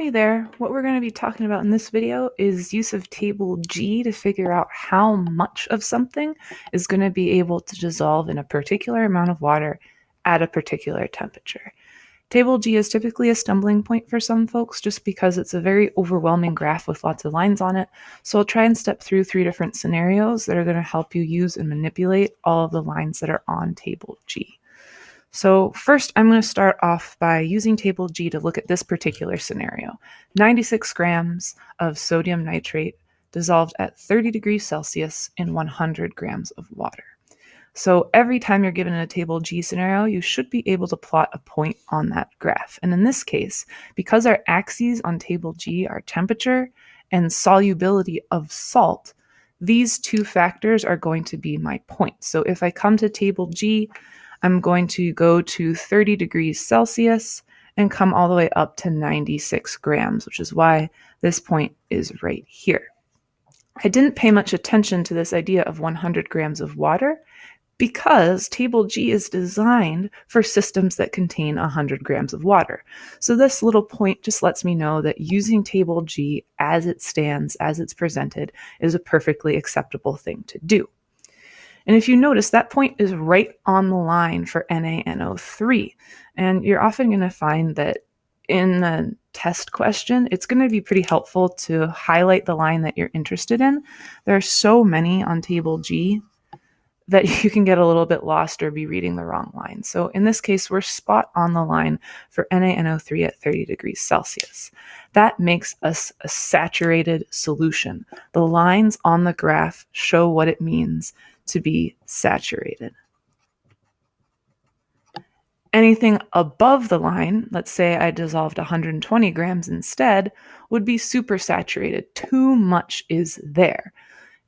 Hey there, what we're going to be talking about in this video is use of table G to figure out how much of something is going to be able to dissolve in a particular amount of water at a particular temperature. Table G is typically a stumbling point for some folks just because it's a very overwhelming graph with lots of lines on it. So I'll try and step through 3 different scenarios that are going to help you use and manipulate all of the lines that are on table G. So first, I'm going to start off by using table G to look at this particular scenario. 96 grams of sodium nitrate dissolved at 30 degrees Celsius in 100 grams of water. So every time you're given a table G scenario, you should be able to plot a point on that graph. And in this case, because our axes on table G are temperature and solubility of salt, these two factors are going to be my points. So if I come to table G, I'm going to go to 30 degrees Celsius and come all the way up to 96 grams, which is why this point is right here. I didn't pay much attention to this idea of 100 grams of water because table G is designed for systems that contain 100 grams of water. So this little point just lets me know that using table G as it stands, as it's presented, is a perfectly acceptable thing to do. And if you notice, that point is right on the line for NaNO3. And you're often going to find that in a test question, it's going to be pretty helpful to highlight the line that you're interested in. There are so many on table G that you can get a little bit lost or be reading the wrong line. So in this case, we're spot on the line for NaNO3 at 30 degrees Celsius. That makes us a saturated solution. The lines on the graph show what it means to be saturated. Anything above the line, let's say I dissolved 120 grams instead, would be supersaturated. Too much is there.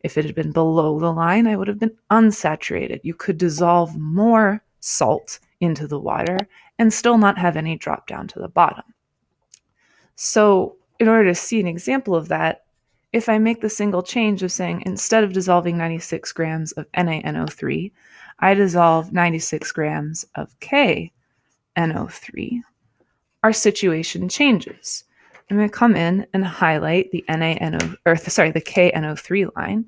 If it had been below the line, I would have been unsaturated. You could dissolve more salt into the water and still not have any drop down to the bottom. So in order to see an example of that, if I make the single change of saying instead of dissolving 96 grams of NaNO3, I dissolve 96 grams of KNO3, our situation changes. I'm going to come in and highlight the the KNO3 line.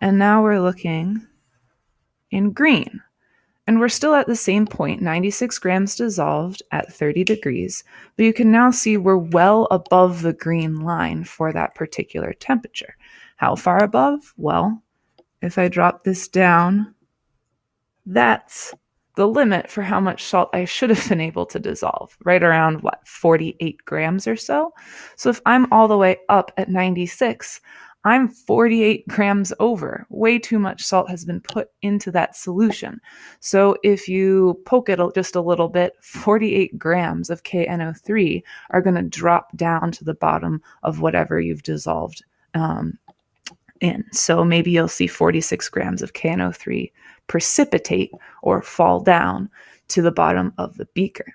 And now we're looking in green. And we're still at the same point, 96 grams dissolved at 30 degrees, but you can now see we're well above the green line for that particular temperature. How far above? Well, if I drop this down, that's the limit for how much salt I should have been able to dissolve, right around, 48 grams or so. So if I'm all the way up at 96, I'm 48 grams over. Way too much salt has been put into that solution. So if you poke it just a little bit, 48 grams of KNO3 are going to drop down to the bottom of whatever you've dissolved in. So maybe you'll see 46 grams of KNO3 precipitate or fall down to the bottom of the beaker.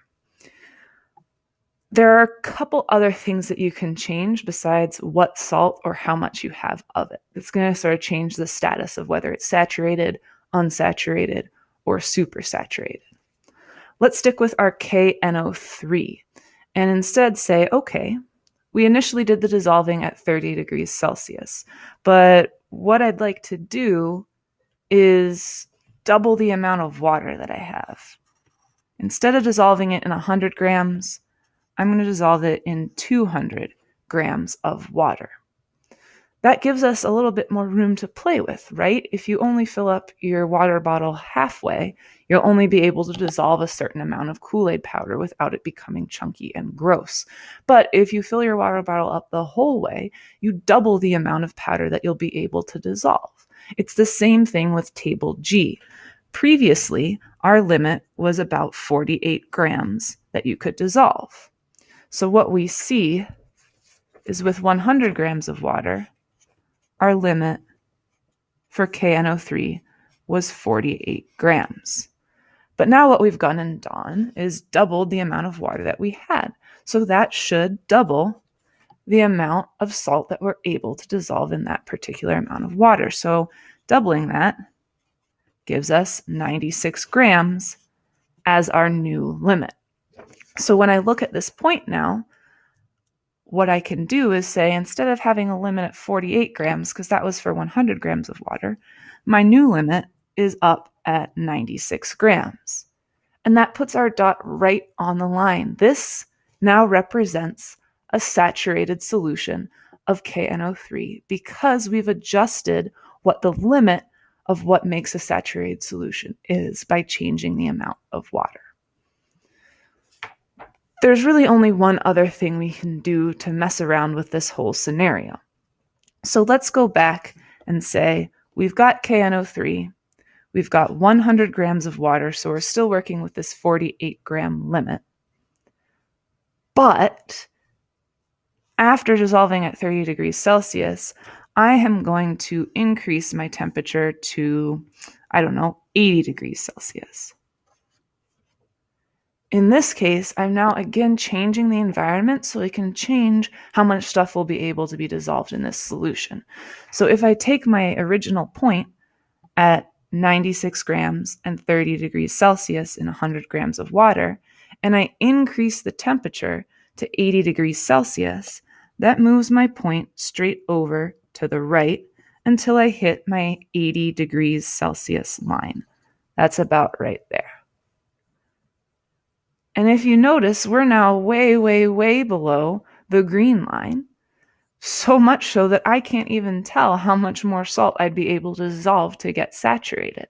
There are a couple other things that you can change besides what salt or how much you have of it. It's going to sort of change the status of whether it's saturated, unsaturated, or supersaturated. Let's stick with our KNO3 and instead say, okay, we initially did the dissolving at 30 degrees Celsius, but what I'd like to do is double the amount of water that I have. Instead of dissolving it in 100 grams, I'm going to dissolve it in 200 grams of water. That gives us a little bit more room to play with, right? If you only fill up your water bottle halfway, you'll only be able to dissolve a certain amount of Kool-Aid powder without it becoming chunky and gross. But if you fill your water bottle up the whole way, you double the amount of powder that you'll be able to dissolve. It's the same thing with table G. Previously, our limit was about 48 grams that you could dissolve. So what we see is with 100 grams of water, our limit for KNO3 was 48 grams. But now what we've gone and done is doubled the amount of water that we had. So that should double the amount of salt that we're able to dissolve in that particular amount of water. So doubling that gives us 96 grams as our new limit. So when I look at this point now, what I can do is say, instead of having a limit at 48 grams, because that was for 100 grams of water, my new limit is up at 96 grams. And that puts our dot right on the line. This now represents a saturated solution of KNO3 because we've adjusted what the limit of what makes a saturated solution is by changing the amount of water. There's really only one other thing we can do to mess around with this whole scenario. So let's go back and say we've got KNO3, we've got 100 grams of water, so we're still working with this 48 gram limit. But after dissolving at 30 degrees Celsius, I am going to increase my temperature to, 80 degrees Celsius. In this case, I'm now again changing the environment so I can change how much stuff will be able to be dissolved in this solution. So if I take my original point at 96 grams and 30 degrees Celsius in 100 grams of water, and I increase the temperature to 80 degrees Celsius, that moves my point straight over to the right until I hit my 80 degrees Celsius line. That's about right there. And if you notice, we're now way, way, way below the green line. So much so that I can't even tell how much more salt I'd be able to dissolve to get saturated.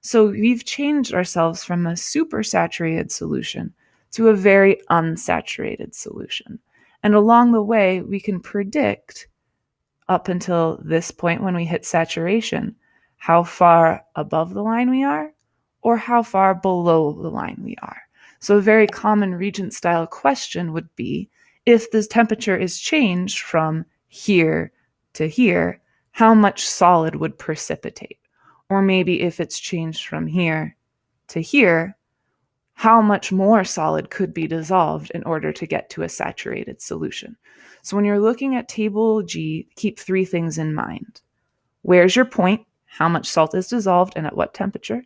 So we've changed ourselves from a super saturated solution to a very unsaturated solution. And along the way, we can predict up until this point when we hit saturation, how far above the line we are or how far below the line we are. So a very common Regent style question would be, if the temperature is changed from here to here, how much solid would precipitate? Or maybe if it's changed from here to here, how much more solid could be dissolved in order to get to a saturated solution? So when you're looking at table G, keep three things in mind. Where's your point? How much salt is dissolved and at what temperature?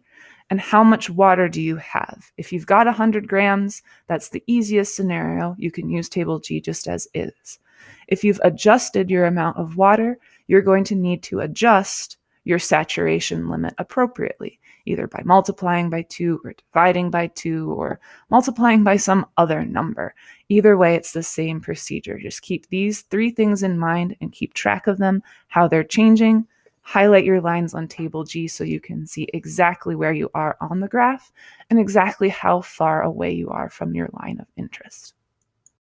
And how much water do you have? If you've got 100 grams, that's the easiest scenario. You can use table G just as is. If you've adjusted your amount of water, you're going to need to adjust your saturation limit appropriately, either by multiplying by 2 or dividing by 2 or multiplying by some other number. Either way, it's the same procedure. Just keep these three things in mind and keep track of them, how they're changing. Highlight your lines on table G so you can see exactly where you are on the graph and exactly how far away you are from your line of interest.